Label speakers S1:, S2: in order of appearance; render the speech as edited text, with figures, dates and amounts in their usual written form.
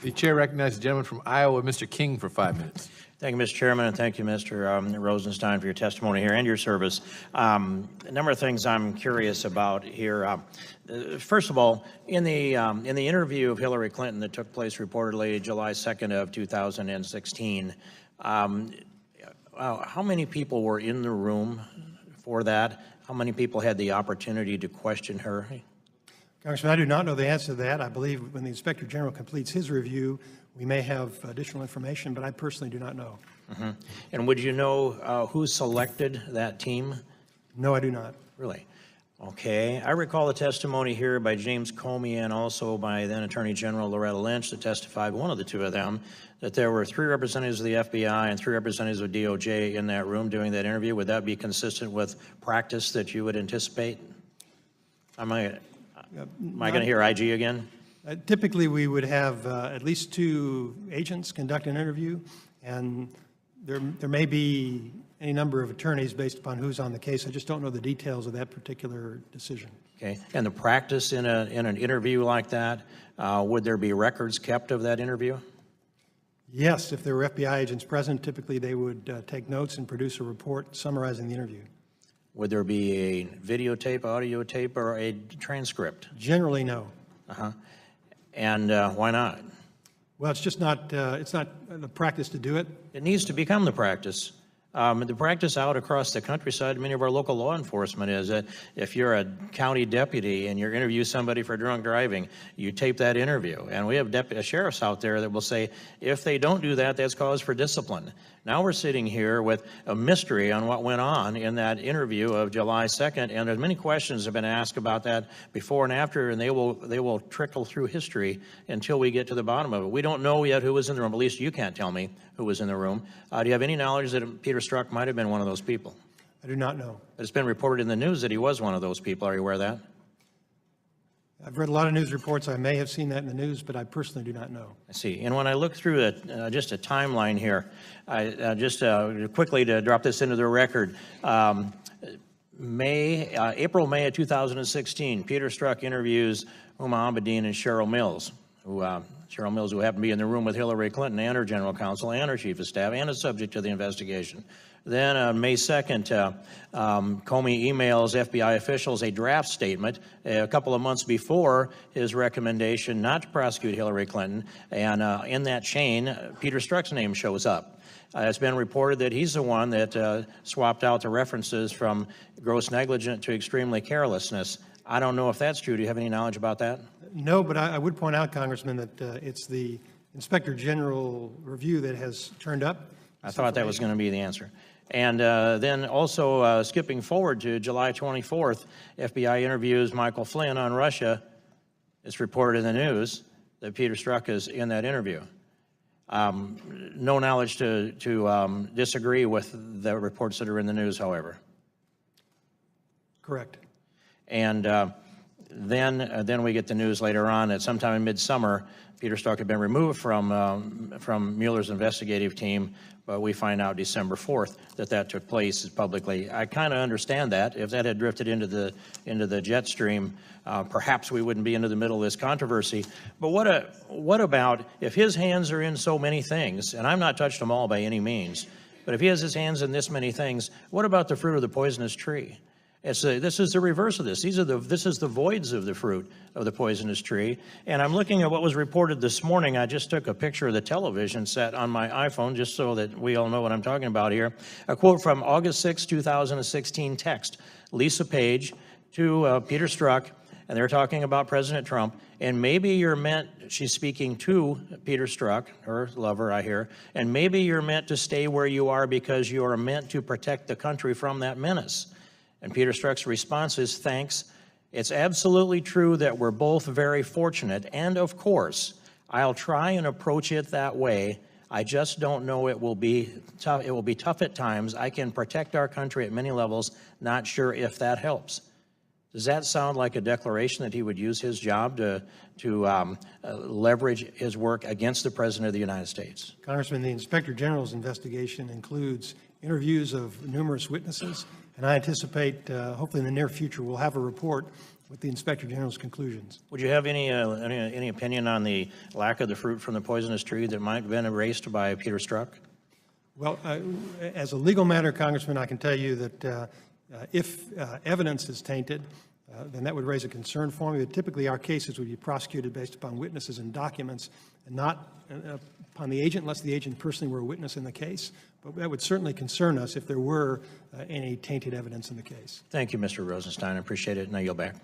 S1: The chair recognizes the gentleman from Iowa, Mr. King, for 5 minutes.
S2: Thank you, Mr. Chairman, and thank you, Mr. Rosenstein, for your testimony here and your service. A number of things I'm curious about here. First of all, in the interview of Hillary Clinton that took place reportedly July 2nd of 2016, how many people were in the room for that? How many people had the opportunity to question her?
S3: Congressman, I do not know the answer to that. I believe when the Inspector General completes his review, we may have additional information, but I personally do not know.
S2: Mm-hmm. And would you know who selected that team?
S3: No, I do not.
S2: Really? Okay. I recall the testimony here by James Comey and also by then Attorney General Loretta Lynch that testified, one of the two of them, that there were 3 representatives of the FBI and 3 representatients of DOJ in that room doing that interview. Would that be consistent with practice that you would anticipate? Am I going to hear IG again?
S3: Typically, we would have at least 2 agents conduct an interview, and there may be any number of attorneys based upon who's on the case. I just don't know the details of that particular decision.
S2: Okay. And the practice in an interview like that, would there be records kept of that interview?
S3: Yes, if there were FBI agents present, typically they would take notes and produce a report summarizing the interview.
S2: Would there be a videotape, audio tape, or a transcript?
S3: Generally, no.
S2: Uh-huh. And why not?
S3: Well, it's just not, it's not the practice to do it.
S2: It needs to become the practice. The practice out across the countryside, many of our local law enforcement is that if you're a county deputy and you're interviewing somebody for drunk driving, you tape that interview. And we have sheriffs out there that will say, if they don't do that, that's cause for discipline. Now we're sitting here with a mystery on what went on in that interview of July 2nd, and there's many questions have been asked about that before and after, and they will trickle through history until we get to the bottom of it. We don't know yet who was in the room. At least you can't tell me who was in the room. Do you have any knowledge that Peter Strzok might have been one of those people?
S3: I do not know.
S2: But it's been reported in the news that he was one of those people. Are you aware of that?
S3: I've read a lot of news reports. I may have seen that in the news, but I personally do not know.
S2: I see. And when I look through just a timeline here, just quickly to drop this into the record, April, May of 2016, Peter Strzok interviews Huma Abedin and Cheryl Mills, who happened to be in the room with Hillary Clinton and her general counsel and her chief of staff and is subject to the investigation. Then on May 2nd, Comey emails FBI officials a draft statement a couple of months before his recommendation not to prosecute Hillary Clinton. And in that chain, Peter Strzok's name shows up. It's been reported that he's the one that swapped out the references from gross negligence to extremely carelessness. I don't know if that's true. Do you have any knowledge about that?
S3: No, but I would point out, Congressman, that it's the Inspector General review that has turned up.
S2: I thought that was going to be the answer. And then also skipping forward to July 24th, FBI interviews Michael Flynn on Russia. It's reported in the news that Peter Strzok is in that interview. No knowledge to disagree with the reports that are in the news, however.
S3: Correct.
S2: And then we get the news later on that sometime in midsummer, Peter Strzok had been removed from Mueller's investigative team, but we find out December 4th that took place publicly. I kind of understand that. If that had drifted into the jet stream, perhaps we wouldn't be into the middle of this controversy. But what about if his hands are in so many things, and I'm not touched them all by any means, but if he has his hands in this many things, what about the fruit of the poisonous tree? This is the reverse of this. This is the voids of the fruit of the poisonous tree. And I'm looking at what was reported this morning. I just took a picture of the television set on my iPhone just so that we all know what I'm talking about here. A quote from August 6, 2016 text. Lisa Page to Peter Strzok, and they're talking about President Trump. And maybe you're meant, she's speaking to Peter Strzok, her lover, I hear, and maybe you're meant to stay where you are because you are meant to protect the country from that menace. And Peter Strzok's response is, thanks. It's absolutely true that we're both very fortunate. And of course, I'll try and approach it that way. I just don't know it will be tough. It will be tough at times. I can protect our country at many levels. Not sure if that helps. Does that sound like a declaration that he would use his job to leverage his work against the President of the United States?
S3: Congressman, the Inspector General's investigation includes interviews of numerous witnesses, and I anticipate, hopefully in the near future, we'll have a report with the Inspector General's conclusions.
S2: Would you have any opinion on the lack of the fruit from the poisonous tree that might have been erased by Peter Strzok?
S3: Well, as a legal matter, Congressman, I can tell you that if evidence is tainted, then that would raise a concern for me. But typically, our cases would be prosecuted based upon witnesses and documents, and not upon the agent, unless the agent personally were a witness in the case. But that would certainly concern us if there were any tainted evidence in the case.
S2: Thank you, Mr. Rosenstein. I appreciate it, and I yield back.